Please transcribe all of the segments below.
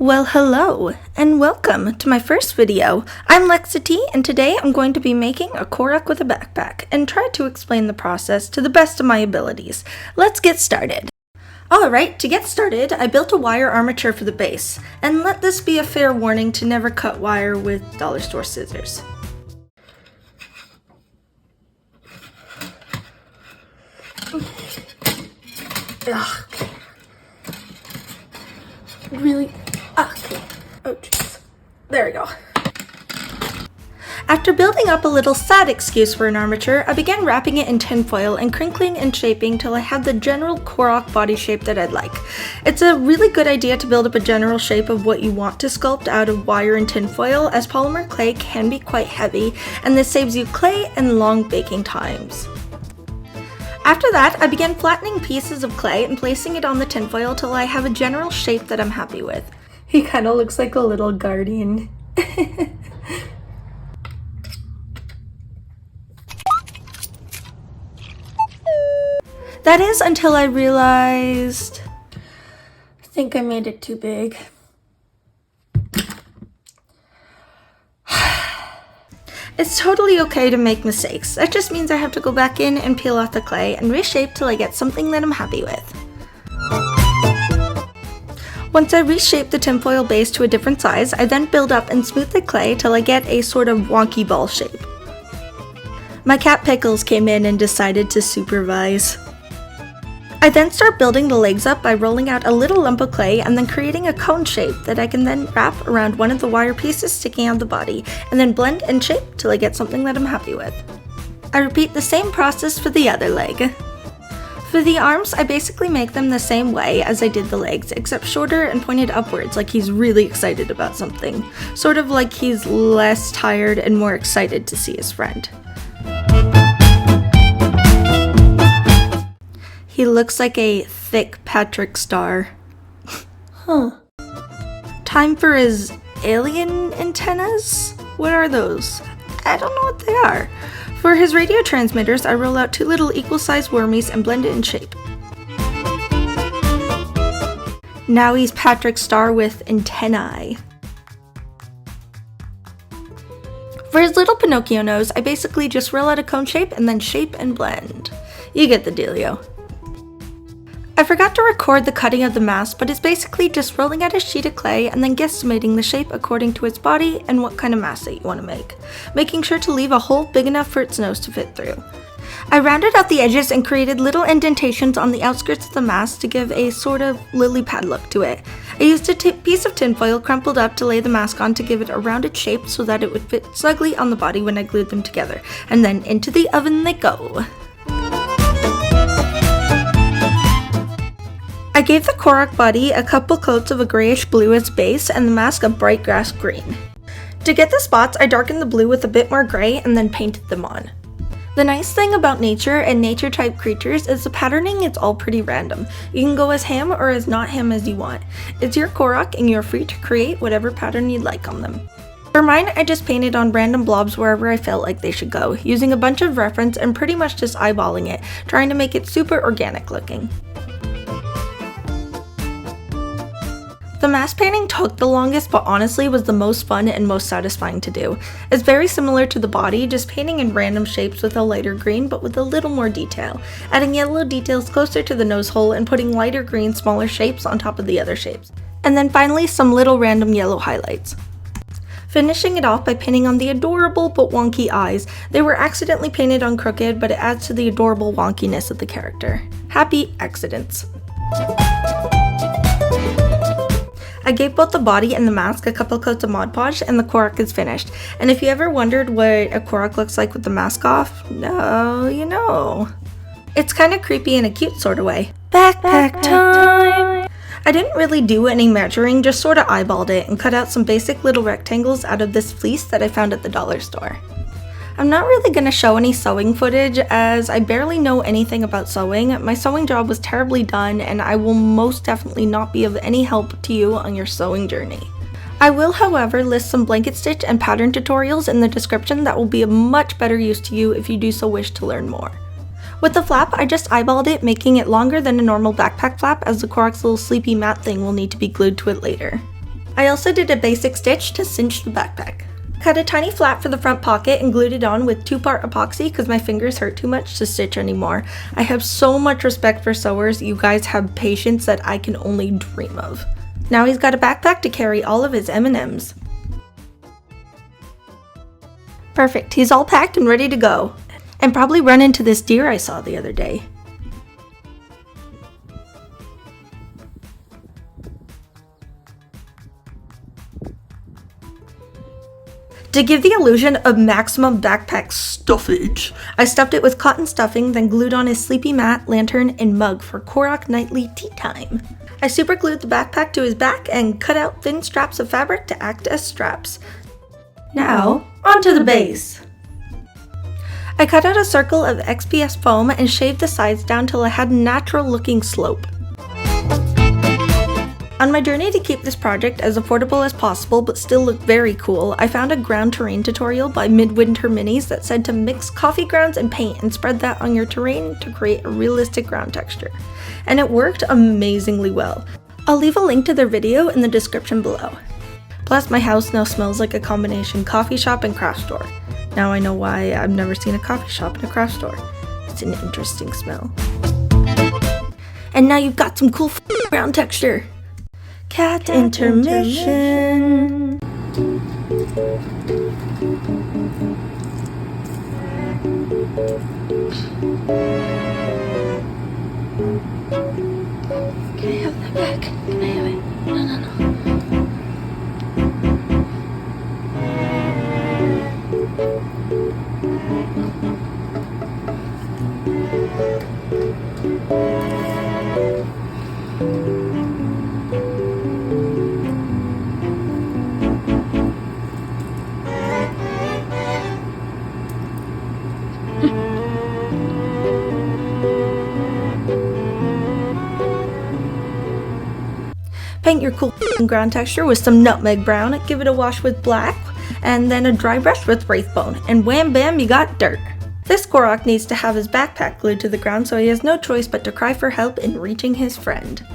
Well, hello, and welcome to my first video. I'm Lexity, and today I'm going to be making a Korok with a backpack, and try to explain the process to the best of my abilities. Let's get started. Alright, to get started, I built a wire armature for the base, and let this be a fair warning to never cut wire with dollar store scissors. Ugh. Really? Oh jeez. There we go. After building up a little sad excuse for an armature, I began wrapping it in tinfoil and crinkling and shaping till I had the general Korok body shape that I'd like. It's a really good idea to build up a general shape of what you want to sculpt out of wire and tinfoil, as polymer clay can be quite heavy, and this saves you clay and long baking times. After that, I began flattening pieces of clay and placing it on the tinfoil till I have a general shape that I'm happy with. He kind of looks like a little guardian. That is until I realized... I think I made it too big. It's totally okay to make mistakes. That just means I have to go back in and peel off the clay and reshape till I get something that I'm happy with. Once I reshape the tinfoil base to a different size, I then build up and smooth the clay till I get a sort of wonky ball shape. My cat Pickles came in and decided to supervise. I then start building the legs up by rolling out a little lump of clay and then creating a cone shape that I can then wrap around one of the wire pieces sticking out of the body, and then blend and shape till I get something that I'm happy with. I repeat the same process for the other leg. For the arms, I basically make them the same way as I did the legs, except shorter and pointed upwards like he's really excited about something. Sort of like he's less tired and more excited to see his friend. He looks like a thick Patrick Star. Huh. Time for his alien antennas? What are those? I don't know what they are. For his radio transmitters, I roll out two little equal-sized wormies and blend it in shape. Now he's Patrick Star with antennae. For his little Pinocchio nose, I basically just roll out a cone shape and then shape and blend. You get the dealio. I forgot to record the cutting of the mask, but it's basically just rolling out a sheet of clay and then guesstimating the shape according to its body and what kind of mask that you want to make, making sure to leave a hole big enough for its nose to fit through. I rounded out the edges and created little indentations on the outskirts of the mask to give a sort of lily pad look to it. I used a piece of tinfoil crumpled up to lay the mask on to give it a rounded shape so that it would fit snugly on the body when I glued them together, and then into the oven they go. I gave the Korok body a couple coats of a grayish blue as base and the mask a bright grass green. To get the spots, I darkened the blue with a bit more gray and then painted them on. The nice thing about nature and nature type creatures is the patterning is all pretty random. You can go as him or as not him as you want. It's your Korok and you're free to create whatever pattern you'd like on them. For mine, I just painted on random blobs wherever I felt like they should go, using a bunch of reference and pretty much just eyeballing it, trying to make it super organic looking. The mask painting took the longest, but honestly was the most fun and most satisfying to do. It's very similar to the body, just painting in random shapes with a lighter green but with a little more detail, adding yellow details closer to the nose hole and putting lighter green smaller shapes on top of the other shapes. And then finally some little random yellow highlights. Finishing it off by painting on the adorable but wonky eyes. They were accidentally painted on crooked, but it adds to the adorable wonkiness of the character. Happy accidents. I gave both the body and the mask a couple coats of Mod Podge and the Korok is finished. And if you ever wondered what a Korok looks like with the mask off, now you know. It's kind of creepy in a cute sort of way. Backpack time! I didn't really do any measuring, just sort of eyeballed it and cut out some basic little rectangles out of this fleece that I found at the dollar store. I'm not really going to show any sewing footage as I barely know anything about sewing. My sewing job was terribly done and I will most definitely not be of any help to you on your sewing journey. I will, however, list some blanket stitch and pattern tutorials in the description that will be of much better use to you if you do so wish to learn more. With the flap, I just eyeballed it, making it longer than a normal backpack flap as the Korok's little sleepy mat thing will need to be glued to it later. I also did a basic stitch to cinch the backpack. Cut a tiny flap for the front pocket and glued it on with 2-part epoxy because my fingers hurt too much to stitch anymore. I have so much respect for sewers. You guys have patience that I can only dream of. Now he's got a backpack to carry all of his M&Ms. Perfect, he's all packed and ready to go. And probably run into this deer I saw the other day. To give the illusion of maximum backpack stuffage, I stuffed it with cotton stuffing, then glued on his sleepy mat, lantern, and mug for Korok nightly tea time. I super glued the backpack to his back and cut out thin straps of fabric to act as straps. Now, onto the base. I cut out a circle of XPS foam and shaved the sides down till I had a natural looking slope. On my journey to keep this project as affordable as possible but still look very cool, I found a ground terrain tutorial by Midwinter Minis that said to mix coffee grounds and paint and spread that on your terrain to create a realistic ground texture. And it worked amazingly well. I'll leave a link to their video in the description below. Plus, my house now smells like a combination coffee shop and craft store. Now I know why I've never seen a coffee shop and a craft store. It's an interesting smell. And now you've got some cool ground texture. Cat intermission. Can I have that back? Can I have it? No. Paint your cool ground texture with some nutmeg brown, give it a wash with black, and then a dry brush with wraithbone, and wham bam, you got dirt. This Korok needs to have his backpack glued to the ground, so he has no choice but to cry for help in reaching his friend.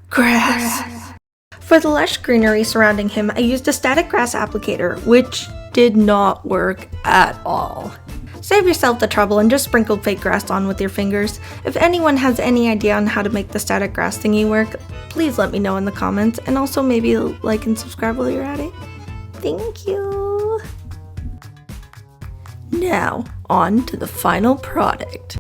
Grass. For the lush greenery surrounding him, I used a static grass applicator, which did not work at all. Save yourself the trouble and just sprinkle fake grass on with your fingers. If anyone has any idea on how to make the static grass thingy work, please let me know in the comments, and also maybe like and subscribe while you're at it. Thank you. Now, on to the final product.